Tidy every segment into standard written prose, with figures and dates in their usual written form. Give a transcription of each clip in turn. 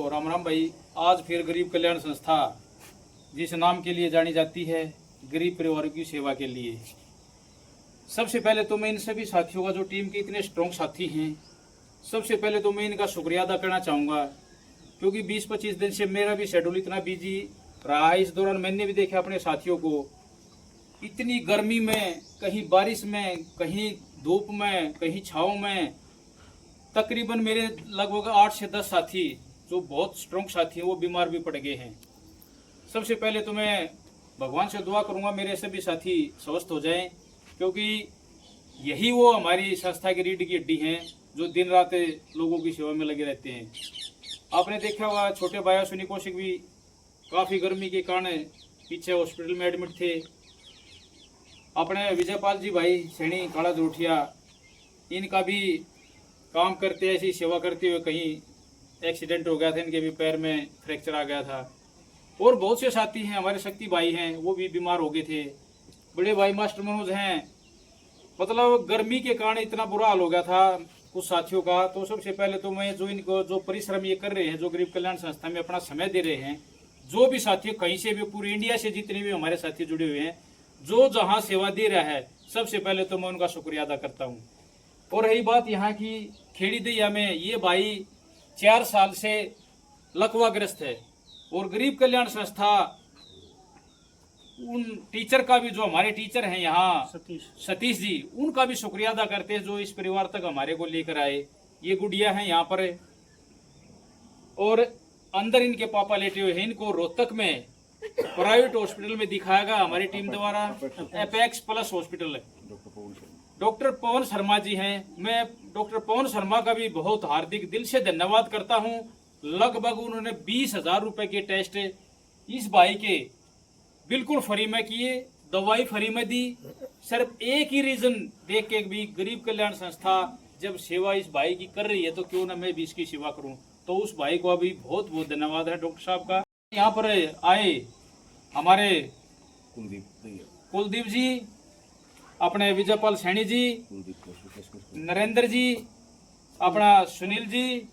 तो राम राम भाई। आज फिर गरीब कल्याण संस्था जिस नाम के लिए जानी जाती है, गरीब परिवारों की सेवा के लिए, सबसे पहले तो मैं इन सभी साथियों का, जो टीम के इतने स्ट्रॉन्ग साथी हैं, सबसे पहले तो मैं इनका शुक्रिया अदा करना चाहूँगा, क्योंकि 20-25 दिन से मेरा भी शेड्यूल इतना बिजी रहा है। इस दौरान मैंने भी देखा अपने साथियों को इतनी गर्मी में, कहीं बारिश में, कहीं धूप में, कहीं छाँव में। तकरीबन मेरे लगभग 8 से 10 साथी जो बहुत स्ट्रॉन्ग साथी हैं वो बीमार भी पड़ गए हैं। सबसे पहले तो मैं भगवान से दुआ करूंगा मेरे सभी साथी स्वस्थ हो जाएं, क्योंकि यही वो हमारी संस्था की रीढ़ की हड्डी हैं जो दिन रात लोगों की सेवा में लगे रहते हैं। आपने देखा होगा छोटे भाई अश्विनी कौशिक भी काफ़ी गर्मी के कारण पीछे हॉस्पिटल में एडमिट थे। अपने विजयपाल जी भाई सैनी काला जोठिया, इनका भी काम करते ऐसी सेवा करते हुए कहीं एक्सीडेंट हो गया था, इनके भी पैर में फ्रैक्चर आ गया था। और बहुत से साथी हैं, हमारे शक्ति भाई हैं, वो भी बीमार हो गए थे। बड़े भाई मास्टर मनोज हैं। मतलब गर्मी के कारण इतना बुरा हाल हो गया था कुछ साथियों का। तो सबसे पहले तो मैं जो परिश्रम ये कर रहे हैं, जो गरीब कल्याण संस्था में अपना समय दे रहे हैं, जो भी साथी कहीं से भी, पूरे इंडिया से जितने भी हमारे साथी जुड़े हुए हैं, जो जहाँ सेवा दे रहा है, सबसे पहले तो मैं उनका शुक्रिया अदा करता हूँ। और रही बात यहाँ की खेड़ी दैया में, ये भाई 4 साल से लकवाग्रस्त है, और गरीब कल्याण संस्था उन टीचर का भी, जो हमारे टीचर हैं यहाँ सतीश जी, उनका भी शुक्रिया अदा करते हैं जो इस परिवार तक हमारे को लेकर आए। ये गुड़िया हैं यहाँ पर, और अंदर इनके पापा लेटे हुए हैं। इनको रोहतक में प्राइवेट हॉस्पिटल में दिखाया गया हमारी टीम द्वारा, एपेक्स प्लस हॉस्पिटल है। डॉक्टर पवन शर्मा जी हैं। मैं डॉक्टर पवन शर्मा का भी बहुत हार्दिक दिल से धन्यवाद करता हूं। लगभग उन्होंने 20,000 रुपए के टेस्ट इस भाई के बिल्कुल फ्री में किए, दवाई फ्री में दी। सिर्फ एक ही रीजन देख के भी, गरीब कल्याण संस्था जब सेवा इस भाई की कर रही है तो क्यों ना मैं भी इसकी सेवा करूं। तो उस भाई को अभी बहुत बहुत धन्यवाद है डॉक्टर साहब का। यहाँ पर आए हमारे कुलदीप जी, अपने विजयपाल सैनी जी, नरेंद्र जी, अपना सुनील जी,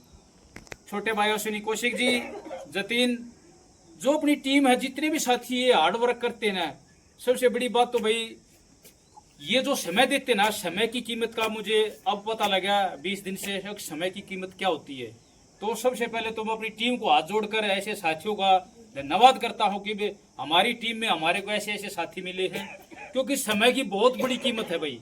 छोटे भाई अश्विनी कौशिक जी, जतीन, जो अपनी टीम है, जितने भी साथी ये हार्ड वर्क करते हैं ना। सबसे बड़ी बात तो भाई ये जो समय देते ना, समय की कीमत का मुझे अब पता लगा 20 दिन से, समय की कीमत क्या होती है। तो सबसे पहले तो मैं अपनी टीम को हाथ जोड़कर ऐसे साथियों का धन्यवाद करता हूं कि हमारी टीम में हमारे को ऐसे ऐसे साथी मिले हैं, क्योंकि समय की बहुत बड़ी कीमत है भाई।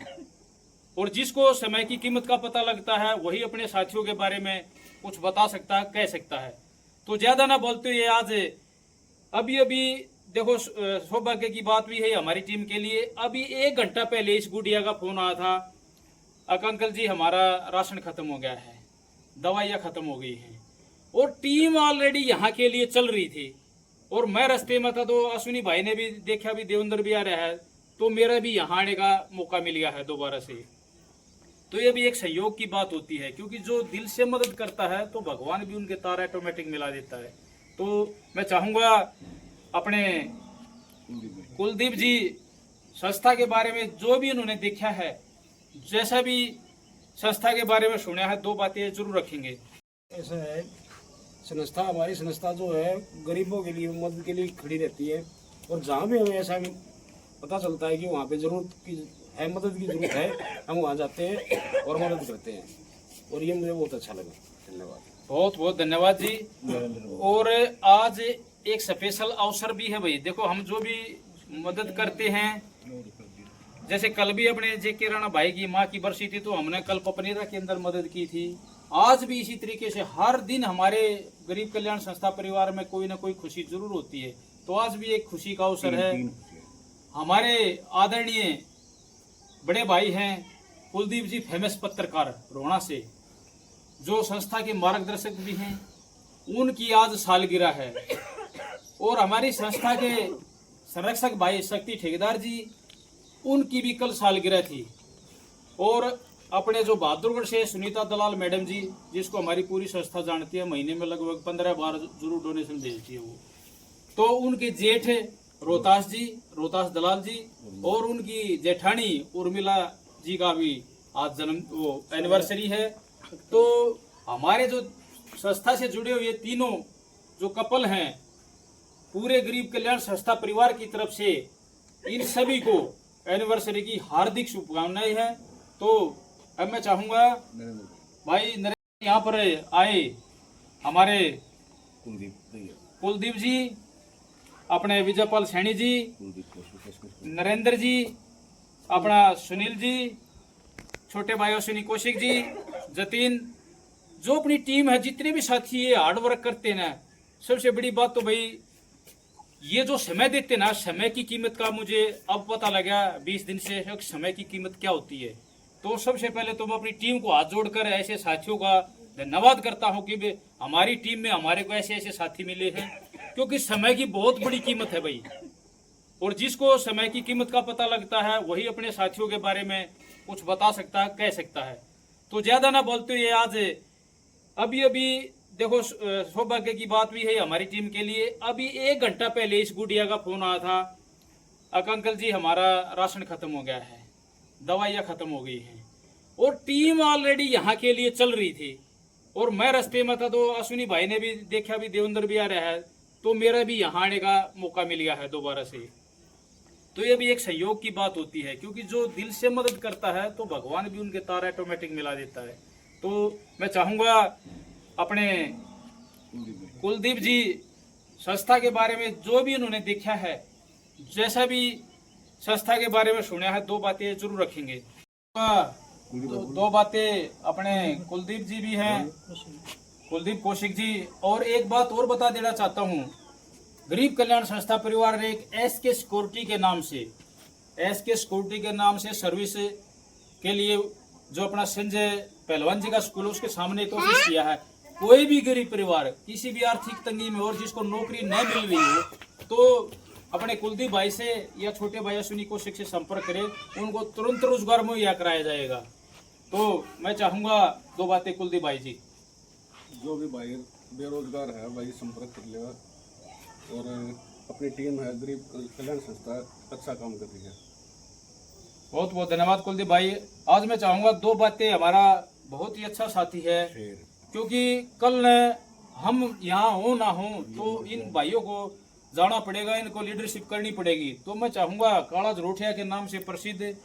और जिसको समय की कीमत का पता लगता है वही अपने साथियों के बारे में कुछ बता सकता है, कह सकता है। तो ज्यादा ना बोलते हुए आज अभी देखो, सौभाग्य की बात भी है हमारी टीम के लिए। अभी 1 घंटा पहले इस गुड़िया का फोन आया था, अंकल जी हमारा राशन खत्म हो गया है, दवाइयाँ खत्म हो गई हैं। और टीम ऑलरेडी यहाँ के लिए चल रही थी, और मैं रास्ते में था तो अश्विनी भाई ने भी देखा, भी देवेंद्र भी आ रहा है, तो मेरा भी यहाँ आने का मौका मिल गया है दोबारा से। तो ये भी एक सहयोग की बात होती है, क्योंकि जो दिल से मदद करता है तो भगवान भी उनके तार ऑटोमेटिक मिला देता है। तो मैं चाहूँगा अपने कुलदीप जी संस्था के बारे में जो भी उन्होंने देखा है, जैसा भी संस्था के बारे में सुना है, 2 बातें जरूर रखेंगे। ऐसा है, संस्था, हमारी संस्था जो है गरीबों के लिए, मदद के लिए खड़ी रहती है। और जहाँ भी हमें ऐसा पता चलता है कि वहाँ पे जरूरत की है, मदद की जरूरत है, हम वहाँ जाते हैं और मदद करते हैं। और ये मुझे बहुत अच्छा लगा। धन्यवाद, बहुत बहुत धन्यवाद जी। और आज एक स्पेशल अवसर भी है भाई। देखो, हम जो भी मदद करते हैं, जैसे कल भी अपने जेके राणा भाई की माँ की बरसी थी, तो हमने कल पपनेरा के अंदर मदद की थी। आज भी इसी तरीके से हर दिन हमारे गरीब कल्याण संस्था परिवार में कोई ना कोई खुशी जरूर होती है। तो आज भी एक खुशी का अवसर है। हमारे आदरणीय बड़े भाई हैं कुलदीप जी, फेमस पत्रकार रोहना से, जो संस्था के मार्गदर्शक भी हैं, उनकी आज सालगिरह है। और हमारी संस्था के संरक्षक भाई शक्ति ठेकेदार जी, उनकी भी कल सालगिरह थी। और अपने जो बहादुरगढ़ से सुनीता दलाल मैडम जी, जिसको हमारी पूरी संस्था जानती है, महीने में लगभग 15 बार जरूर डोनेशन भेजती है वो, तो उनके जेठ रोहतास दलाल जी, और उनकी जेठानी उर्मिला जी का भी आज एनिवर्सरी है। तो हमारे जो संस्था से जुड़े हुए तीनों जो कपल हैं, पूरे गरीब कल्याण संस्था परिवार की तरफ से इन सभी को एनिवर्सरी की हार्दिक शुभकामनाएं हैं। तो अब मैं चाहूंगा भाई नरेंद्र यहाँ पर आए, हमारे कुलदीप जी, अपने विजयपाल सैनी जी, नरेंद्र जी, अपना सुनील जी, छोटे भाई अश्विनी कौशिक जी, जतीन, जो अपनी टीम है, जितने भी साथी ये हार्ड वर्क करते हैं ना, सबसे बड़ी बात तो भाई ये जो समय देते ना, समय की कीमत का मुझे अब पता लगा 20 दिन से समय की कीमत क्या होती है। तो सबसे पहले तो मैं अपनी टीम को हाथ जोड़कर ऐसे साथियों का धन्यवाद करता हूं कि हमारी टीम में हमारे को ऐसे ऐसे साथी मिले हैं, क्योंकि समय की बहुत बड़ी कीमत है भाई। और जिसको समय की कीमत का पता लगता है वही अपने साथियों के बारे में कुछ बता सकता है, कह सकता है। तो ज्यादा ना बोलते हुए आज अभी देखो, सौभाग्य की बात भी है हमारी टीम के लिए। अभी 1 घंटा पहले इस गुड़िया का फोन आया था, अंकल जी हमारा राशन खत्म हो गया है, दवाइयाँ खत्म हो गई हैं, और टीम ऑलरेडी यहाँ के लिए चल रही थी। और मैं रास्ते में था तो अश्विनी भाई ने भी देखा, भी देवेंद्र भी आ रहा है, तो मेरा भी यहाँ आने का मौका मिल गया है दोबारा से। तो ये भी एक सहयोग की बात होती है, क्योंकि जो दिल से मदद करता है तो भगवान भी उनके तार ऑटोमेटिक मिला देता है। तो मैं चाहूंगा अपने कुलदीप जी संस्था के बारे में जो भी उन्होंने देखा है, जैसा भी संस्था के बारे में सुना है, 2 बातें जरूर रखेंगे। दो बातें अपने कुलदीप जी भी हैं, कुलदीप कौशिक जी। और एक बात और बता देना चाहता हूँ, गरीब कल्याण संस्था परिवार ने एक एसके सिक्योरिटी के नाम से सर्विस के लिए जो अपना संजय पहलवान जी का स्कूल, उसके सामने एक ऑफिस किया है। कोई भी गरीब परिवार किसी भी आर्थिक तंगी में और जिसको नौकरी न मिल रही हो, तो अपने कुलदीप भाई से या छोटे भाई अश्विनी कौशिक से संपर्क करें, उनको तुरंत रोजगार मुहैया कराया जाएगा। तो मैं चाहूंगा 2 बातें कुलदीप भाई जी। जो भी भाई बेरोजगार है भाई संपर्क कर लेगा, और अपनी टीम है गरीब कल्याण संस्था अच्छा काम कर रही है। बहुत बहुत धन्यवाद कुलदीप भाई। आज मैं चाहूंगा 2 बातें, हमारा बहुत ही अच्छा साथी है, क्योंकि कल हम यहाँ हो ना हो तो इन भाइयों को जाना पड़ेगा, इनको लीडरशिप करनी पड़ेगी। तो मैं चाहूंगा काला जरोठिया के नाम से प्रसिद्ध,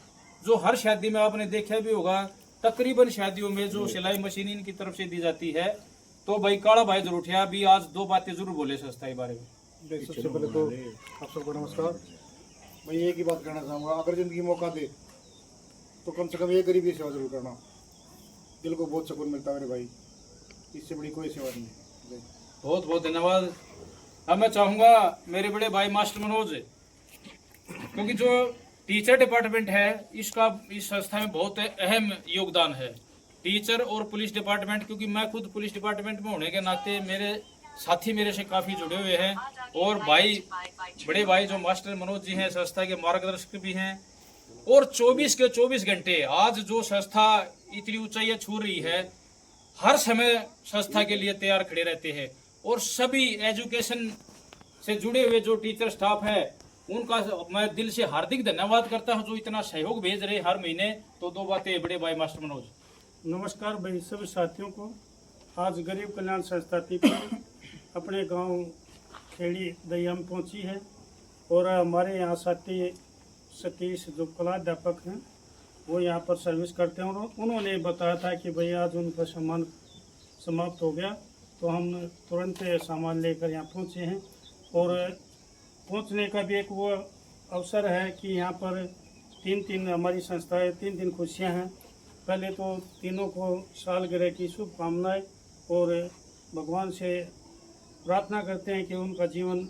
जो हर शादी में आपने देखा भी होगा, तकरीबन शादियों में जो सिलाई मशीन इनकी तरफ से दी जाती है। तो भाई काला भाई जरोठिया भी आज 2 बातें जरूर बोले संस्था के बारे में। सबसे पहले तो आप सबको नमस्कार। मैं एक ही बात कहना चाहूँगा, अगर जिंदगी मौका दे तो कम से कम ये गरीबी सेवा जरूर करना, दिल को बहुत सुकून मिलता है मेरे भाई, इससे बड़ी कोई सेवा नहीं है। बहुत बहुत धन्यवाद। अब मैं चाहूंगा मेरे बड़े भाई मास्टर मनोज, क्योंकि जो टीचर डिपार्टमेंट है इसका इस संस्था में बहुत अहम योगदान है, टीचर और पुलिस डिपार्टमेंट, क्योंकि मैं खुद पुलिस डिपार्टमेंट में होने के नाते मेरे साथी मेरे से काफी जुड़े हुए हैं। और भाई बड़े भाई जो मास्टर मनोज जी हैं, संस्था के मार्गदर्शक भी हैं। और 24 के 24 घंटे आज जो संस्था इतनी ऊंचाइयां छू रही है, हर समय संस्था के लिए तैयार खड़े रहते हैं। और सभी एजुकेशन से जुड़े हुए जो टीचर स्टाफ है, उनका मैं दिल से हार्दिक धन्यवाद करता हूं, जो इतना सहयोग भेज रहे हर महीने। तो 2 बातें बड़े भाई मास्टर मनोज। नमस्कार भाई सभी साथियों को। आज गरीब कल्याण संस्था तिपली अपने गांव खेड़ी दहिया में पहुंची है, और हमारे यहाँ साथी सतीश जो कलाध्यापक हैं वो यहाँ पर सर्विस करते हैं, और उन्होंने बताया था कि भाई आज उनका सामान समाप्त हो गया, तो हम तुरंत सामान लेकर यहाँ पहुँचे हैं। और पहुँचने का भी एक वो अवसर है कि यहाँ पर 3 हमारी संस्थाएं 3 खुशियाँ हैं। पहले तो तीनों को सालगिरह की शुभकामनाएं, और भगवान से प्रार्थना करते हैं कि उनका जीवन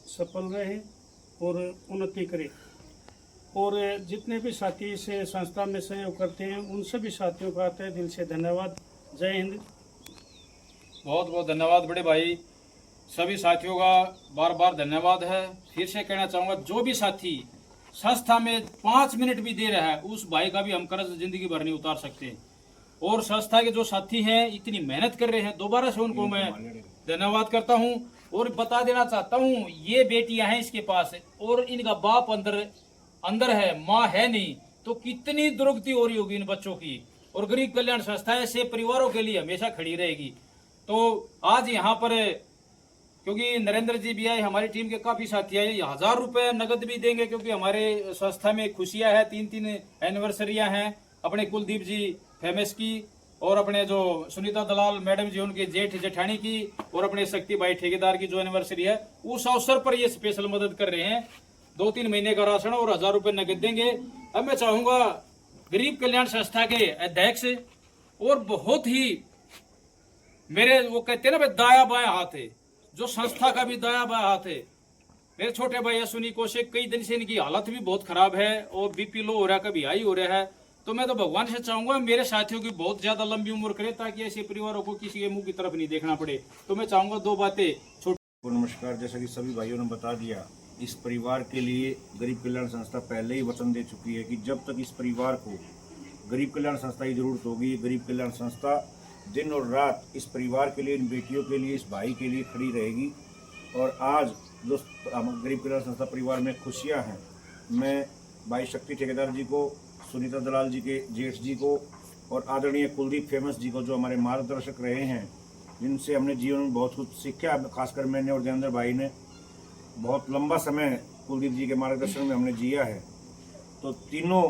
सफल रहे और उन्नति करे। और जितने भी साथी इस संस्था में सहयोग करते हैं उन सभी साथियों का तहे दिल से धन्यवाद। जय हिंद। बहुत बहुत धन्यवाद बड़े भाई, सभी साथियों का बार बार धन्यवाद है। फिर से कहना चाहूँगा, जो भी साथी संस्था में 5 मिनट भी दे रहा है, उस भाई का भी हम कर्ज जिंदगी भर नहीं उतार सकते। और संस्था के जो साथी हैं इतनी मेहनत कर रहे हैं, दोबारा से उनको मैं धन्यवाद करता हूं। और बता देना चाहता हूं, ये बेटियां हैं इसके पास, और इनका बाप अंदर है, माँ है नहीं, तो कितनी दुर्गति हो रही होगी इन बच्चों की। और गरीब कल्याण संस्था ऐसे परिवारों के लिए हमेशा खड़ी रहेगी। तो आज यहाँ पर क्योंकि नरेंद्र जी भी आए, हमारी टीम के काफी साथी आए, 1000 रुपए नगद भी देंगे क्योंकि हमारे संस्था में खुशियां हैं, 3 एनिवर्सरियां हैं अपने कुलदीप जी फेमस की, और अपने जो सुनीता दलाल मैडम जी उनके जेठ जेठानी की, और अपने शक्ति भाई ठेकेदार की जो एनिवर्सरी है, उस अवसर पर ये स्पेशल मदद कर रहे हैं। 2-3 महीने का राशन और 1000 रुपए नगद देंगे। अब मैं चाहूंगा गरीब कल्याण संस्था के अध्यक्ष और बहुत ही मेरे वो कहते हैं ना दाया बाया हाथ है, जो संस्था का भी दाया बाया हाथ है, मेरे छोटे भाई अश्विनी कौशिक, कई दिन से इनकी हालत भी बहुत खराब है और बीपी लो हो रहा है, कभी हाई हो रहा है। तो मैं तो भगवान से चाहूंगा मेरे साथियों की बहुत ज्यादा लंबी उम्र करे, ताकि ऐसे परिवारों को किसी के मुंह की तरफ नहीं देखना पड़े। तो मैं चाहूंगा 2 बातें छोटी। नमस्कार। जैसा कि सभी भाइयों ने बता दिया, इस परिवार के लिए गरीब कल्याण संस्था पहले ही वचन दे चुकी है कि जब तक इस परिवार को गरीब कल्याण संस्था की जरूरत होगी, गरीब कल्याण संस्था दिन और रात इस परिवार के लिए, इन बेटियों के लिए, इस भाई के लिए खड़ी रहेगी। और आज जो गरीब कल्याण संस्था परिवार में खुशियां हैं, मैं भाई शक्ति ठेकेदार जी को, सुनीता दलाल जी के जेठ जी को और आदरणीय कुलदीप फेमस जी को, जो हमारे मार्गदर्शक रहे हैं, जिनसे हमने जीवन में बहुत कुछ सीखा, खासकर मैंने और देवेंद्र भाई ने बहुत लंबा समय कुलदीप जी के मार्गदर्शन में हमने जिया है। तो तीनों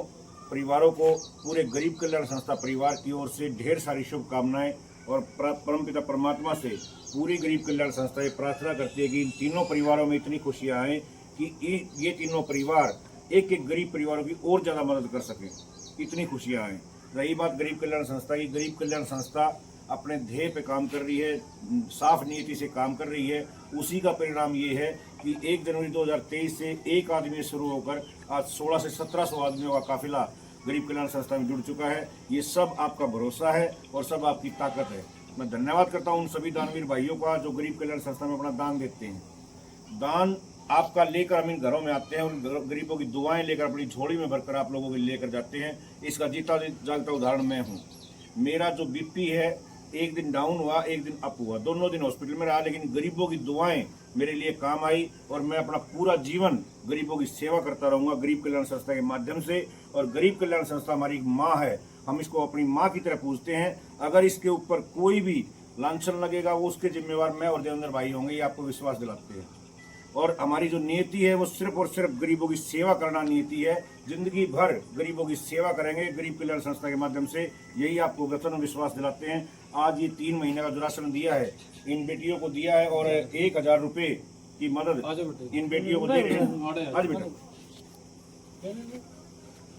परिवारों को पूरे गरीब कल्याण संस्था परिवार की ओर से ढेर सारी शुभकामनाएं, और परमपिता परमात्मा से पूरी गरीब कल्याण संस्था ये प्रार्थना करती है कि इन तीनों परिवारों में इतनी खुशियां आएँ कि ये तीनों परिवार एक एक गरीब परिवारों की और ज़्यादा मदद कर सकें, इतनी खुशियां आएँ। रही बात गरीब कल्याण संस्था की, गरीब कल्याण संस्था अपने ध्येय पे काम कर रही है, साफ नीति से काम कर रही है। उसी का परिणाम ये है कि 1 जनवरी 2023 से एक आदमी शुरू होकर आज 1600 से 1700 आदमियों का काफिला गरीब कल्याण संस्था में जुड़ चुका है। ये सब आपका भरोसा है और सब आपकी ताकत है। मैं धन्यवाद करता हूँ उन सभी दानवीर भाइयों का जो गरीब कल्याण संस्था में अपना दान देते हैं। दान आपका लेकर हम इन घरों में आते हैं और गरीबों की दुआएं लेकर अपनी झोली में भरकर आप लोगों को लेकर जाते हैं। इसका जीता जागता उदाहरण मैं हूँ। मेरा जो बीपी है, एक दिन डाउन हुआ, एक दिन अप हुआ, दोनों दिन हॉस्पिटल में रहा, लेकिन गरीबों की दुआएं मेरे लिए काम आई और मैं अपना पूरा जीवन गरीबों की सेवा करता रहूंगा गरीब कल्याण संस्था के माध्यम से। और गरीब कल्याण संस्था हमारी एक माँ है, हम इसको अपनी माँ की तरह पूजते हैं। अगर इसके ऊपर कोई भी लांछन लगेगा, वो उसके जिम्मेवार मैं और देवेंद्र भाई होंगे, ये आपको विश्वास दिलाते हैं। और हमारी जो नियति है वो सिर्फ और सिर्फ गरीबों की सेवा करना नियति है। जिंदगी भर गरीबों की सेवा करेंगे गरीब कल्याण संस्था के माध्यम से, यही आपको वचन और विश्वास दिलाते हैं। आज ये 3 महीने का जो राशन दिया है इन बेटियों को दिया है और 1000 रुपये की मदद इन बेटियों को देंगे। आज बेटा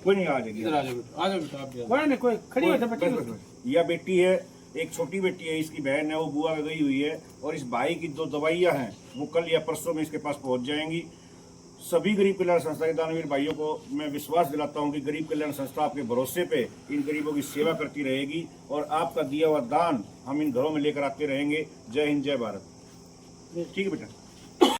कोई नहीं, आ जाएगी, कोई खड़ी है। यह बेटी है, एक छोटी बेटी है, इसकी बहन है, वो बुआ गई हुई है। और इस भाई की 2 दवाइयाँ हैं, वो कल या परसों में इसके पास पहुंच जाएंगी। सभी गरीब कल्याण संस्था के दानवीर भाइयों को मैं विश्वास दिलाता हूं कि गरीब कल्याण संस्था आपके भरोसे पे इन गरीबों की सेवा करती रहेगी और आपका दिया हुआ दान हम इन घरों में लेकर आते रहेंगे। जय हिंद, जय भारत। ठीक है बेटा।